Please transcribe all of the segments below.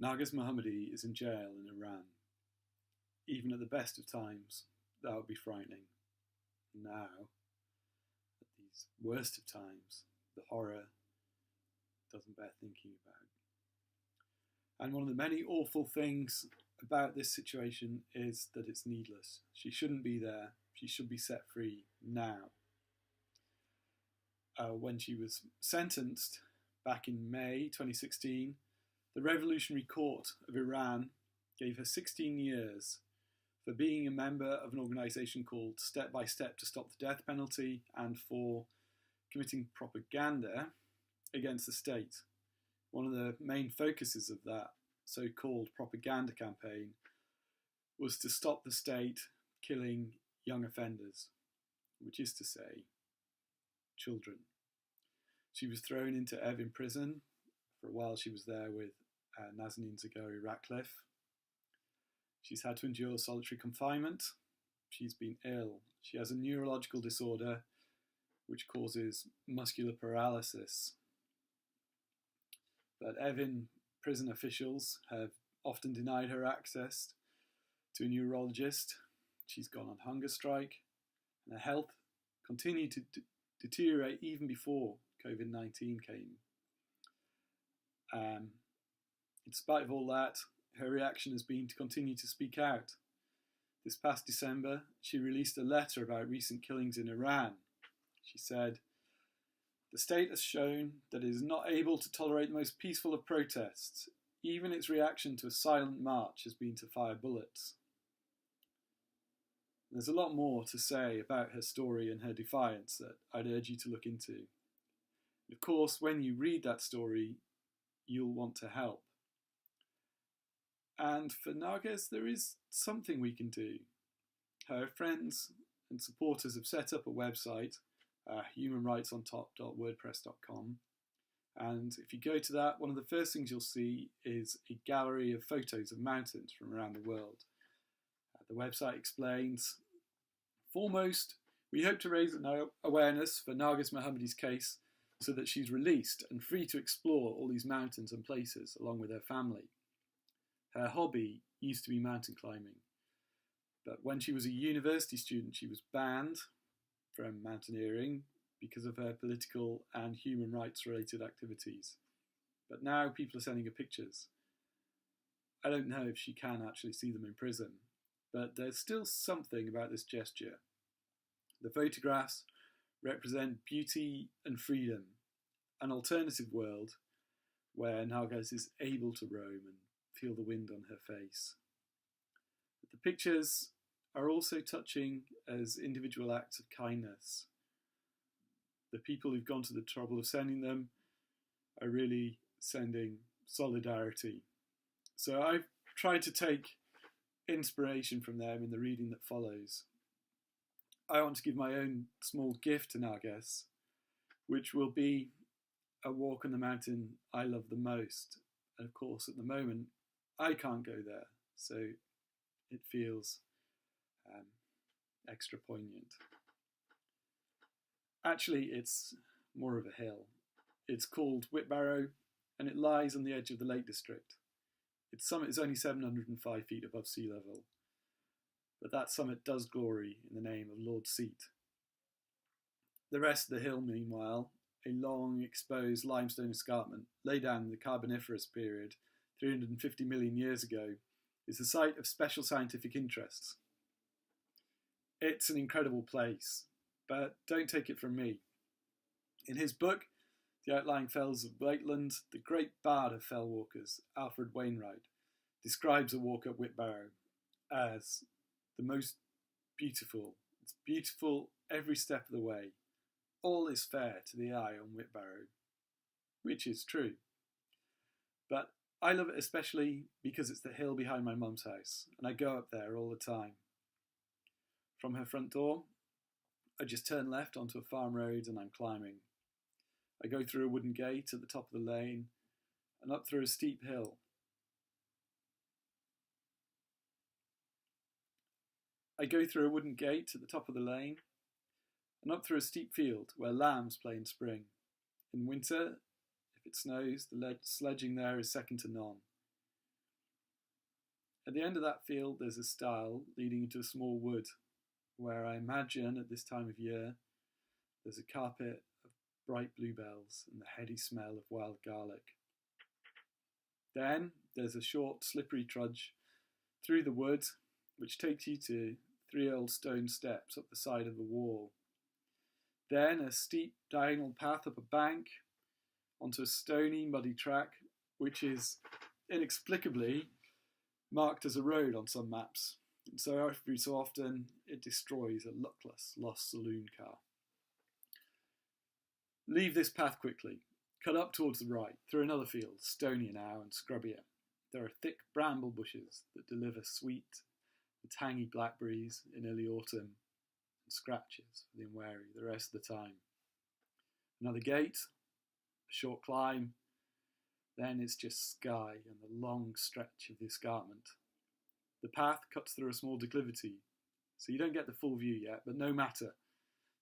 Narges Mohammadi is in jail in Iran. Even at the best of times, that would be frightening. Now, at these worst of times, the horror doesn't bear thinking about. And one of the many awful things about this situation is that it's needless. She shouldn't be there. She should be set free now. When she was sentenced back in May 2016, the Revolutionary Court of Iran gave her 16 years for being a member of an organisation called Step by Step to Stop the Death Penalty and for committing propaganda against the state. One of the main focuses of that so-called propaganda campaign was to stop the state killing young offenders, which is to say, children. She was thrown into Evin prison. For a while she was there with Nazanin Zaghari-Ratcliffe. She's had to endure solitary confinement. She's been ill. She has a neurological disorder which causes muscular paralysis. But Evin prison officials have often denied her access to a neurologist. She's gone on hunger strike, and her health continued to deteriorate even before COVID-19 came. In spite of all that, her reaction has been to continue to speak out. This past December, she released a letter about recent killings in Iran. She said, "The state has shown that it is not able to tolerate the most peaceful of protests. Even its reaction to a silent march has been to fire bullets." There's a lot more to say about her story and her defiance that I'd urge you to look into. Of course, when you read that story, you'll want to help. And for Narges, there is something we can do. Her friends and supporters have set up a website, humanrightsontop.wordpress.com. And if you go to that, one of the first things you'll see is a gallery of photos of mountains from around the world. The website explains, foremost, we hope to raise awareness for Narges Mohammadi's case so that she's released and free to explore all these mountains and places along with her family. Her hobby used to be mountain climbing, but when she was a university student, she was banned from mountaineering because of her political and human rights related activities. But now people are sending her pictures. I don't know if she can actually see them in prison, but there's still something about this gesture. The photographs represent beauty and freedom, an alternative world where Narges is able to roam and feel the wind on her face. But the pictures are also touching as individual acts of kindness. The people who've gone to the trouble of sending them are really sending solidarity. So I've tried to take inspiration from them in the reading that follows. I want to give my own small gift to Narges, which will be a walk on the mountain I love the most. And of course, at the moment, I can't go there, so it feels extra poignant. Actually, it's more of a hill. It's called Whitbarrow, and it lies on the edge of the Lake District. Its summit is only 705 feet above sea level, but that summit does glory in the name of Lord Seat. The rest of the hill, meanwhile, a long, exposed limestone escarpment laid down in the Carboniferous period 350 million years ago, is the site of special scientific interests. It's an incredible place, but don't take it from me. In his book, The Outlying Fells of Maitland, the great bard of fell walkers, Alfred Wainwright, describes a walk up Whitbarrow as the most beautiful. It's beautiful every step of the way. All is fair to the eye on Whitbarrow, which is true. But I love it especially because it's the hill behind my mum's house, and I go up there all the time. From her front door, I just turn left onto a farm road and I'm climbing. I go through a wooden gate at the top of the lane and up through a steep hill. I go through a wooden gate at the top of the lane and up through a steep field where lambs play in spring. In winter, if it snows, the sledging there is second to none. At the end of that field, there's a stile leading into a small wood, where I imagine at this time of year there's a carpet of bright bluebells and the heady smell of wild garlic. Then there's a short, slippery trudge through the wood, which takes you to 3 old stone steps up the side of the wall. Then a steep diagonal path up a bank onto a stony, muddy track, which is inexplicably marked as a road on some maps, and so every so often it destroys a luckless, lost saloon car. Leave this path quickly. Cut up towards the right, through another field, stonier now and scrubbier. There are thick bramble bushes that deliver sweet and tangy blackberries in early autumn, and scratches for the unwary the rest of the time. Another gate, a short climb, then it's just sky and the long stretch of the escarpment. The path cuts through a small declivity, so you don't get the full view yet, but no matter.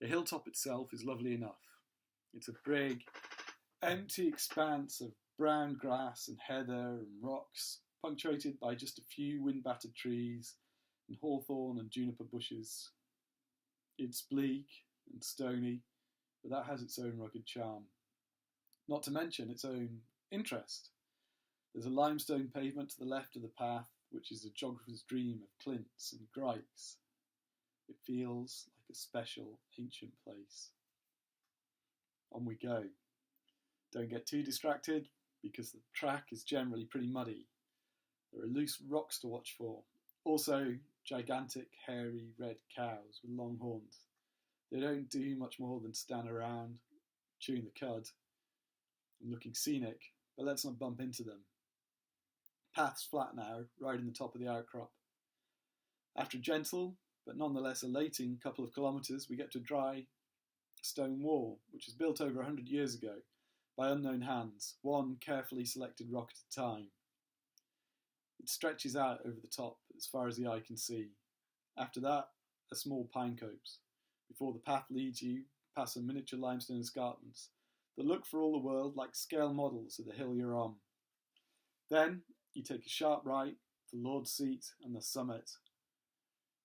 The hilltop itself is lovely enough. It's a big, empty expanse of brown grass and heather and rocks, punctuated by just a few wind-battered trees and hawthorn and juniper bushes. It's bleak and stony, but that has its own rugged charm. Not to mention its own interest. There's a limestone pavement to the left of the path, which is a geographer's dream of clints and grikes. It feels like a special ancient place. On we go. Don't get too distracted, because the track is generally pretty muddy. There are loose rocks to watch for. Also, gigantic, hairy, red cows with long horns. They don't do much more than stand around, chewing the cud, and looking scenic, but let's not bump into them. Path's flat now, right in the top of the outcrop. After a gentle, but nonetheless elating couple of kilometres, we get to a dry stone wall, which was built over 100 years ago by unknown hands, one carefully selected rock at a time. It stretches out over the top as far as the eye can see. After that, a small pine copse, before the path leads you past some miniature limestone escarpments that look for all the world like scale models of the hill you're on. Then you take a sharp right to Lord's Seat and the summit,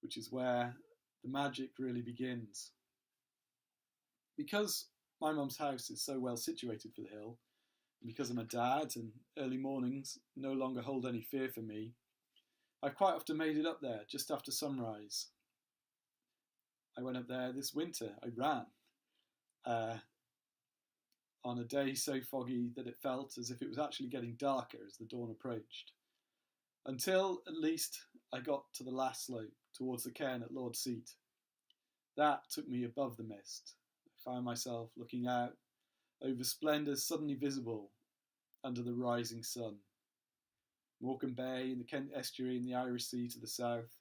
which is where the magic really begins. Because my mum's house is so well situated for the hill, and because I'm a dad and early mornings no longer hold any fear for me, I've quite often made it up there just after sunrise. I went up there this winter. I ran on a day so foggy that it felt as if it was actually getting darker as the dawn approached. Until, at least, I got to the last slope, towards the cairn at Lord's Seat. That took me above the mist. I found myself looking out over splendours suddenly visible under the rising sun. Morecambe Bay and the Kent Estuary and the Irish Sea to the south.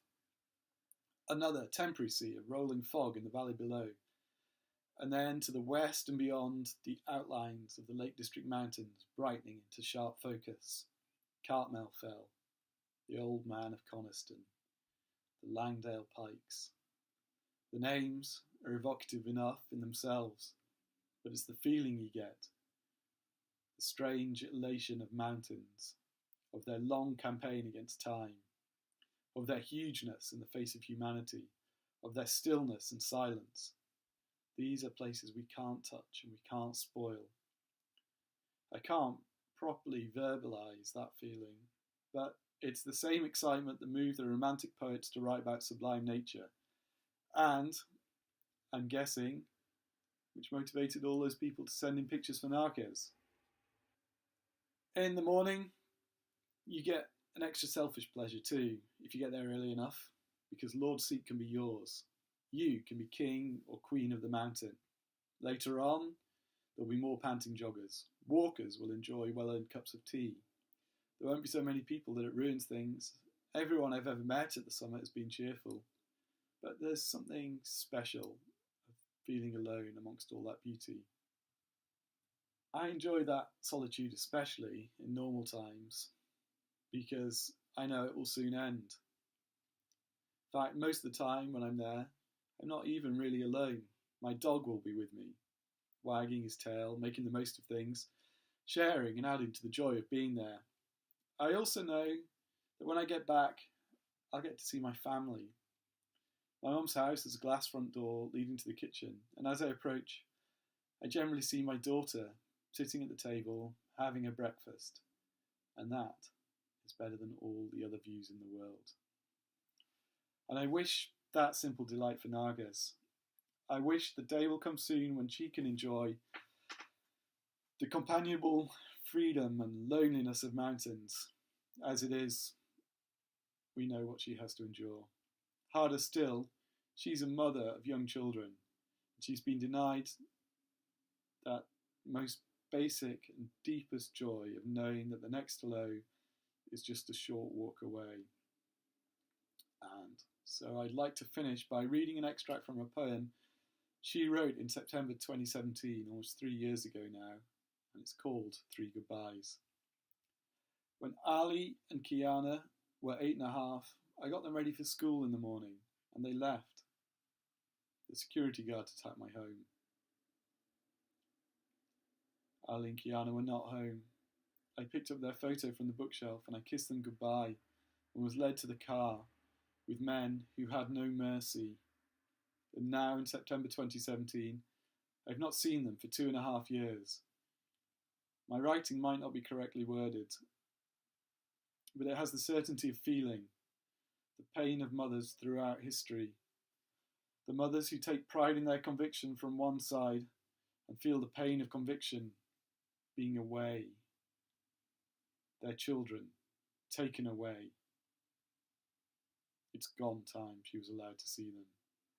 Another temporary sea of rolling fog in the valley below. And then to the west and beyond, the outlines of the Lake District Mountains brightening into sharp focus. Cartmel Fell, the Old Man of Coniston, the Langdale Pikes. The names are evocative enough in themselves, but it's the feeling you get. The strange elation of mountains, of their long campaign against time, of their hugeness in the face of humanity, of their stillness and silence. These are places we can't touch and we can't spoil. I can't properly verbalise that feeling, but it's the same excitement that moved the romantic poets to write about sublime nature, and, I'm guessing, which motivated all those people to send in pictures for Narges. In the morning, you get an extra selfish pleasure too, if you get there early enough, because Lord's Seat can be yours. You can be king or queen of the mountain. Later on, there'll be more panting joggers. Walkers will enjoy well-earned cups of tea. There won't be so many people that it ruins things. Everyone I've ever met at the summit has been cheerful. But there's something special of feeling alone amongst all that beauty. I enjoy that solitude especially in normal times, because I know it will soon end. In fact, most of the time when I'm there, I'm not even really alone. My dog will be with me, wagging his tail, making the most of things, sharing and adding to the joy of being there. I also know that when I get back, I'll get to see my family. My mum's house has a glass front door leading to the kitchen, and as I approach, I generally see my daughter sitting at the table, having her breakfast, and that is better than all the other views in the world. And I wish that simple delight for Narges. I wish the day will come soon when she can enjoy the companionable freedom and loneliness of mountains. As it is, we know what she has to endure. Harder still, she's a mother of young children. She's been denied that most basic and deepest joy of knowing that the next hello is just a short walk away. And so I'd like to finish by reading an extract from a poem she wrote in September 2017, almost 3 years ago now, and it's called 3 Goodbyes. When Ali and Kiana were 8.5, I got them ready for school in the morning, and they left. The security guard attacked my home. Ali and Kiana were not home. I picked up their photo from the bookshelf and I kissed them goodbye and was led to the car with men who had no mercy. And now in September 2017, I've not seen them for 2.5 years. My writing might not be correctly worded, but it has the certainty of feeling the pain of mothers throughout history. The mothers who take pride in their conviction from one side and feel the pain of conviction being away. Their children taken away. It's gone time she was allowed to see them.